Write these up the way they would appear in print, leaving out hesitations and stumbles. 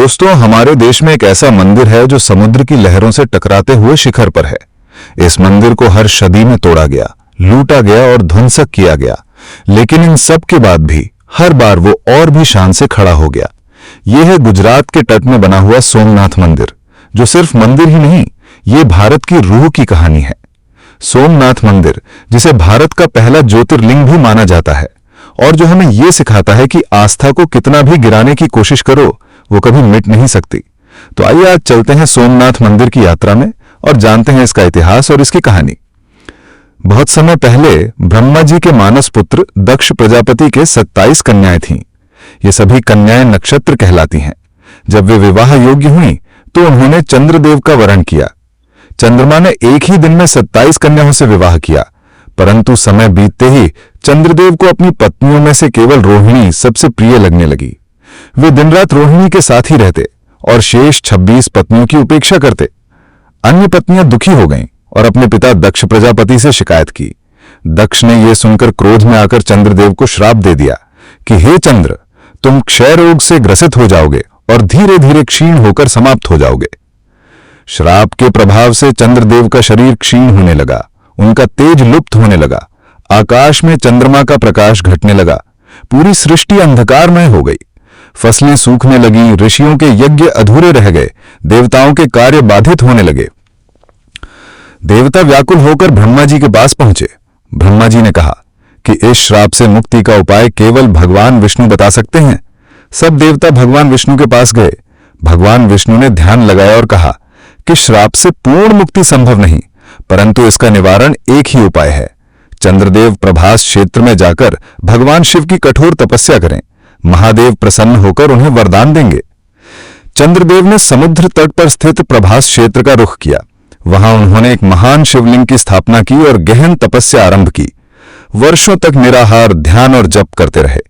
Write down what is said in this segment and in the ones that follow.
दोस्तों, हमारे देश में एक ऐसा मंदिर है जो समुद्र की लहरों से टकराते हुए शिखर पर है। इस मंदिर को हर सदी में तोड़ा गया, लूटा गया और ध्वंसक किया गया, लेकिन इन सब के बाद भी हर बार वो और भी शान से खड़ा हो गया। यह है गुजरात के तट में बना हुआ सोमनाथ मंदिर, जो सिर्फ मंदिर ही नहीं, ये भारत की रूह की कहानी है। सोमनाथ मंदिर, जिसे भारत का पहला ज्योतिर्लिंग भी माना जाता है और जो हमें यह सिखाता है कि आस्था को कितना भी गिराने की कोशिश करो, वो कभी मिट नहीं सकती। तो आइए आज चलते हैं सोमनाथ मंदिर की यात्रा में और जानते हैं इसका इतिहास और इसकी कहानी। बहुत समय पहले ब्रह्मा जी के मानस पुत्र दक्ष प्रजापति के 27 कन्याएं थीं। ये सभी कन्याएं नक्षत्र कहलाती हैं। जब वे विवाह योग्य हुईं तो उन्होंने चंद्रदेव का वरण किया। चंद्रमा ने एक ही दिन में 27 कन्याओं से विवाह किया, परंतु समय बीतते ही चंद्रदेव को अपनी पत्नियों में से केवल रोहिणी सबसे प्रिय लगने लगी। वे दिन रात रोहिणी के साथ ही रहते और शेष 26 पत्नियों की उपेक्षा करते। अन्य पत्नियां दुखी हो गईं और अपने पिता दक्ष प्रजापति से शिकायत की। दक्ष ने यह सुनकर क्रोध में आकर चंद्रदेव को श्राप दे दिया कि हे चंद्र, तुम क्षय रोग से ग्रसित हो जाओगे और धीरे धीरे क्षीण होकर समाप्त हो जाओगे। श्राप के प्रभाव से चंद्रदेव का शरीर क्षीण होने लगा, उनका तेज लुप्त होने लगा, आकाश में चंद्रमा का प्रकाश घटने लगा, पूरी सृष्टि अंधकारमय हो गई, फसलें सूखने लगी, ऋषियों के यज्ञ अधूरे रह गए, देवताओं के कार्य बाधित होने लगे। देवता व्याकुल होकर ब्रह्मा जी के पास पहुंचे। ब्रह्मा जी ने कहा कि इस श्राप से मुक्ति का उपाय केवल भगवान विष्णु बता सकते हैं। सब देवता भगवान विष्णु के पास गए। भगवान विष्णु ने ध्यान लगाया और कहा कि श्राप से पूर्ण मुक्ति संभव नहीं, परंतु इसका निवारण एक ही उपाय है। चंद्रदेव प्रभास क्षेत्र में जाकर भगवान शिव की कठोर तपस्या करें। महादेव प्रसन्न होकर उन्हें वरदान देंगे। चंद्रदेव ने समुद्र तट पर स्थित प्रभास क्षेत्र का रुख किया। वहां उन्होंने एक महान शिवलिंग की स्थापना की और गहन तपस्या आरंभ की। वर्षों तक निराहार ध्यान और जप करते रहे।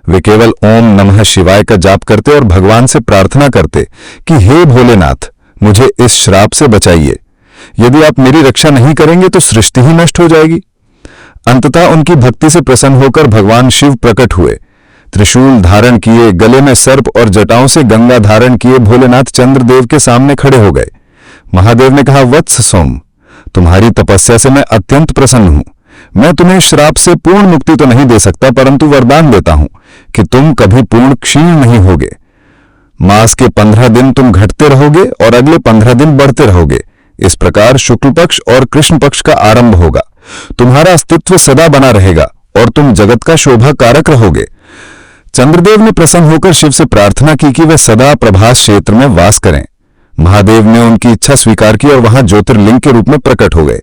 वे केवल ओम नमः शिवाय का जाप करते और भगवान से प्रार्थना करते कि हे भोलेनाथ, मुझे इस श्राप से बचाइए। यदि आप मेरी रक्षा नहीं करेंगे तो सृष्टि ही नष्ट हो जाएगी। अंततः उनकी भक्ति से प्रसन्न होकर भगवान शिव प्रकट हुए। त्रिशूल धारण किए, गले में सर्प और जटाओं से गंगा धारण किए भोलेनाथ चंद्रदेव के सामने खड़े हो गए। महादेव ने कहा, वत्स सोम, तुम्हारी तपस्या से मैं अत्यंत प्रसन्न हूं। मैं तुम्हें श्राप से पूर्ण मुक्ति तो नहीं दे सकता, परंतु वरदान देता हूं कि तुम कभी पूर्ण क्षीण नहीं होगे। मास के 15 दिन तुम घटते रहोगे और अगले 15 दिन बढ़ते रहोगे। इस प्रकार शुक्ल पक्ष और कृष्ण पक्ष का आरंभ होगा। तुम्हारा अस्तित्व सदा बना रहेगा और तुम जगत का शोभा कारक रहोगे। चंद्रदेव ने प्रसन्न होकर शिव से प्रार्थना की कि वे सदा प्रभास क्षेत्र में वास करें। महादेव ने उनकी इच्छा स्वीकार की और वहां ज्योतिर्लिंग के रूप में प्रकट हो गए।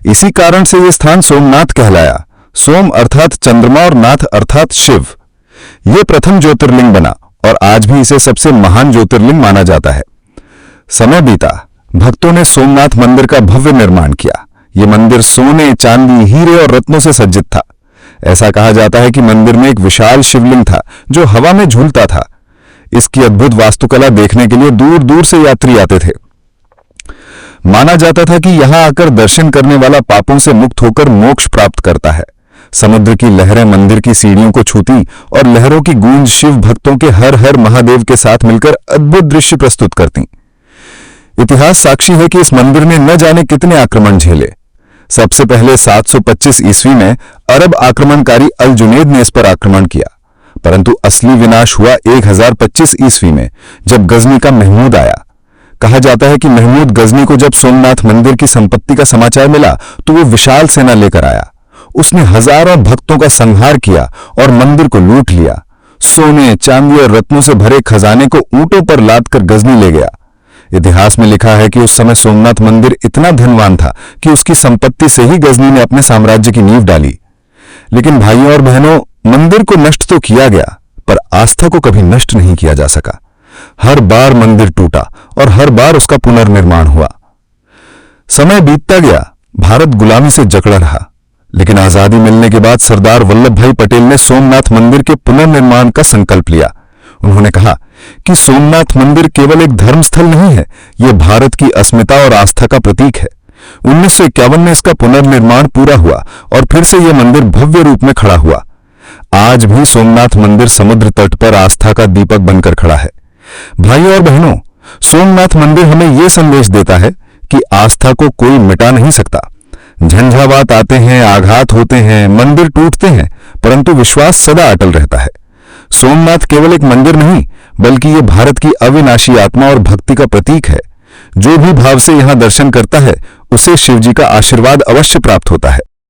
इसी कारण से यह स्थान सोमनाथ कहलाया। सोम अर्थात चंद्रमा और नाथ अर्थात शिव। यह प्रथम ज्योतिर्लिंग बना और आज भी इसे सबसे महान ज्योतिर्लिंग माना जाता है। समय बीता, भक्तों ने सोमनाथ मंदिर का भव्य निर्माण किया। यह मंदिर सोने, चांदी, हीरे और रत्नों से सज्जित था। ऐसा कहा जाता है कि मंदिर में एक विशाल शिवलिंग था जो हवा में झूलता था। इसकी अद्भुत वास्तुकला देखने के लिए दूर दूर से यात्री आते थे। माना जाता था कि यहां आकर दर्शन करने वाला पापों से मुक्त होकर मोक्ष प्राप्त करता है। समुद्र की लहरें मंदिर की सीढ़ियों को छूती और लहरों की गूंज शिव भक्तों के हर हर महादेव के साथ मिलकर अद्भुत दृश्य प्रस्तुत करती। इतिहास साक्षी है कि इस मंदिर ने न जाने कितने आक्रमण झेले। सबसे पहले 725 ईस्वी में अरब आक्रमणकारी अल जुनैद ने इस पर आक्रमण किया, परंतु असली विनाश हुआ 1025 ईस्वी में जब गजनी का महमूद आया। कहा जाता है कि महमूद गजनी को जब सोमनाथ मंदिर की संपत्ति का समाचार मिला तो वो विशाल सेना लेकर आया। उसने हजारों भक्तों का संहार किया और मंदिर को लूट लिया। सोने, चांदी और रत्नों से भरे खजाने को ऊंटों पर लाद कर गजनी ले गया। इतिहास में लिखा है कि उस समय सोमनाथ मंदिर इतना धनवान था कि उसकी संपत्ति से ही गजनी ने अपने साम्राज्य की नींव डाली। लेकिन भाइयों और बहनों, मंदिर को नष्ट तो किया गया, पर आस्था को कभी नष्ट नहीं किया जा सका। हर बार मंदिर टूटा और हर बार उसका पुनर्निर्माण हुआ। समय बीतता गया, भारत गुलामी से जकड़ा रहा, लेकिन आजादी मिलने के बाद सरदार वल्लभ भाई पटेल ने सोमनाथ मंदिर के पुनर्निर्माण का संकल्प लिया। उन्होंने कहा कि सोमनाथ मंदिर केवल एक धर्मस्थल नहीं है, यह भारत की अस्मिता और आस्था का प्रतीक है। 1951 में इसका पुनर्निर्माण पूरा हुआ और फिर से यह मंदिर भव्य रूप में खड़ा हुआ। आज भी सोमनाथ मंदिर समुद्र तट पर आस्था का दीपक बनकर खड़ा है। भाइयों और बहनों, सोमनाथ मंदिर हमें यह संदेश देता है कि आस्था को कोई मिटा नहीं सकता। झंझावात आते हैं, आघात होते हैं, मंदिर टूटते हैं, परंतु विश्वास सदा अटल रहता है। सोमनाथ केवल एक मंदिर नहीं, बल्कि यह भारत की अविनाशी आत्मा और भक्ति का प्रतीक है। जो भी भाव से यहां दर्शन करता है, उसे शिवजी का आशीर्वाद अवश्य प्राप्त होता है।